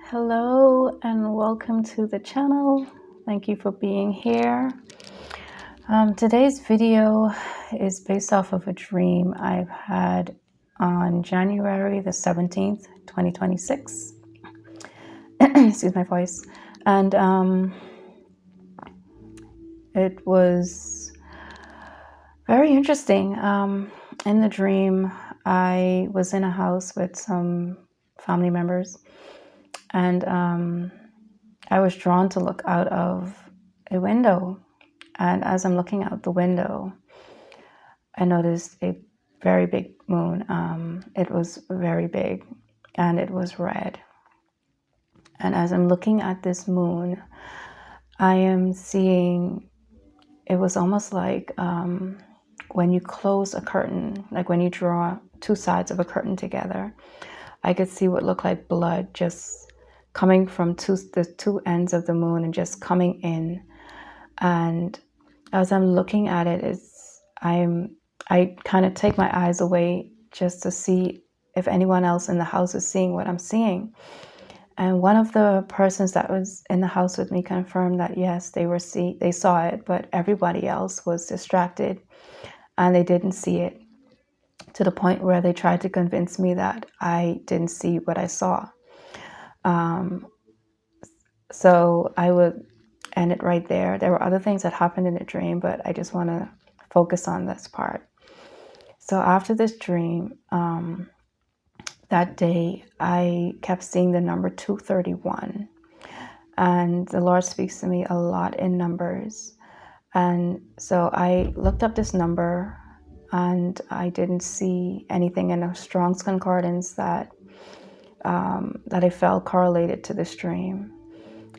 Hello and welcome to the channel. Thank you for being here. Today's video is based off of a dream I've had on January the 17th, 2026. Excuse my voice. And it was very interesting. In the dream, I was in a house with some family members, and I was drawn to look out of a window. And as I'm looking out the window, I noticed a very big moon. It was very big and it was red. And as I'm looking at this moon, I am seeing, it was almost like when you close a curtain, like when you draw two sides of a curtain together, I could see what looked like blood just coming from the two ends of the moon and just coming in. And as I'm looking at it, I kind of take my eyes away just to see if anyone else in the house is seeing what I'm seeing. And one of the persons that was in the house with me confirmed that yes, they saw it, but everybody else was distracted and they didn't see it, to the point where they tried to convince me that I didn't see what I saw. So I would end it right there. There were other things that happened in the dream, but I just want to focus on this part. So after this dream, that day, I kept seeing the number 231. And the Lord speaks to me a lot in numbers. And so I looked up this number and I didn't see anything in a Strong's Concordance that I felt correlated to this dream.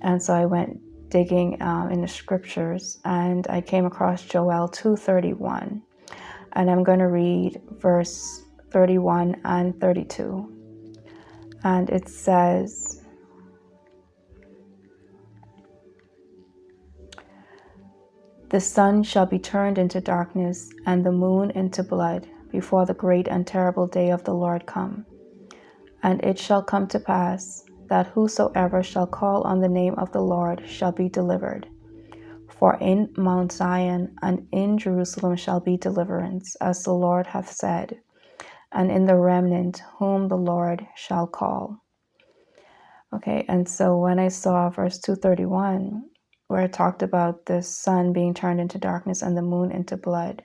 And so I went digging in the scriptures and I came across Joel 2:31. And I'm going to read verse 31 and 32. And it says, "The sun shall be turned into darkness and the moon into blood before the great and terrible day of the Lord come. And it shall come to pass that whosoever shall call on the name of the Lord shall be delivered. For in Mount Zion and in Jerusalem shall be deliverance, as the Lord hath said, and in the remnant whom the Lord shall call." Okay, and so when I saw verse 231, where it talked about the sun being turned into darkness and the moon into blood,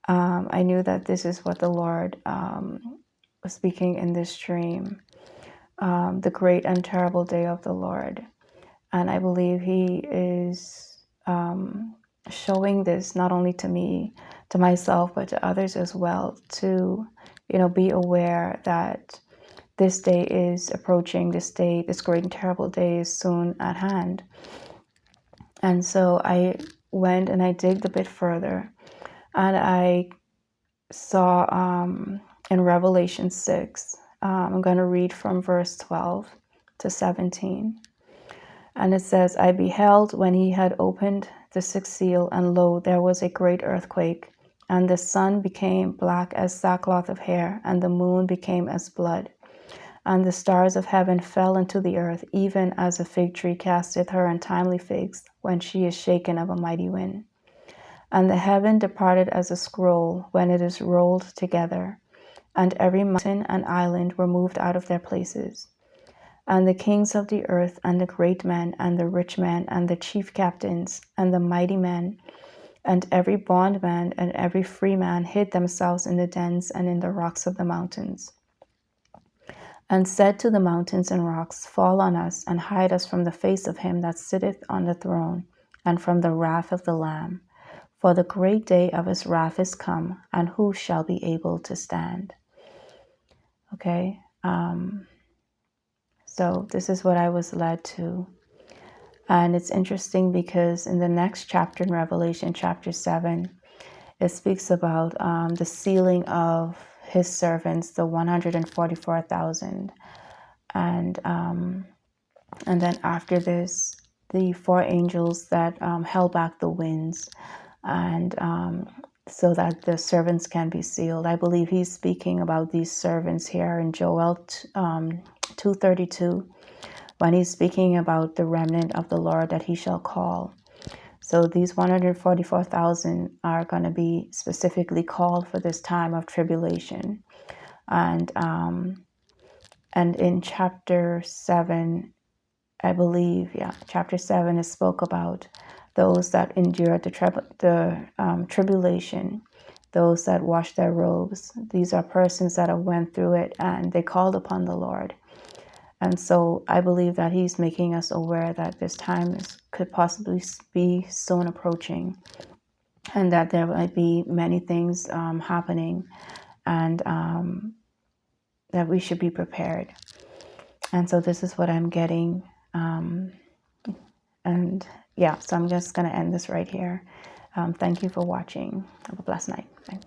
I knew that this is what the Lord was speaking in this dream, the great and terrible day of the Lord. And I believe He is showing this not only to me, to myself, but to others as well, to be aware that this day is approaching. This great and terrible day is soon at hand. And so I went and I digged a bit further, and I saw in Revelation 6, I'm going to read from verse 12 to 17. And it says, "I beheld when he had opened the sixth seal, and lo, there was a great earthquake, and the sun became black as sackcloth of hair, and the moon became as blood. And the stars of heaven fell into the earth, even as a fig tree casteth her untimely figs when she is shaken of a mighty wind. And the heaven departed as a scroll when it is rolled together, and every mountain and island were moved out of their places. And the kings of the earth, and the great men, and the rich men, and the chief captains, and the mighty men, and every bondman and every free man hid themselves in the dens and in the rocks of the mountains, and said to the mountains and rocks, Fall on us, and hide us from the face of him that sitteth on the throne, and from the wrath of the Lamb. For the great day of his wrath is come, and who shall be able to stand?" Okay, so this is what I was led to. And it's interesting because in the next chapter, in Revelation chapter 7, it speaks about the sealing of his servants, the 144,000. And then after this, the four angels that held back the winds, and so that the servants can be sealed. I believe he's speaking about these servants here in Joel 2:32, when he's speaking about the remnant of the Lord that he shall call. So these 144,000 are going to be specifically called for this time of tribulation. And in chapter 7, I believe, chapter 7, it spoke about those that endured the tribulation, those that washed their robes. These are persons that have went through it and they called upon the Lord. And so I believe that he's making us aware that this time could possibly be soon approaching, and that there might be many things happening, and that we should be prepared. And so this is what I'm getting. And yeah, so I'm just going to end this right here. Thank you for watching. Have a blessed night. Bye.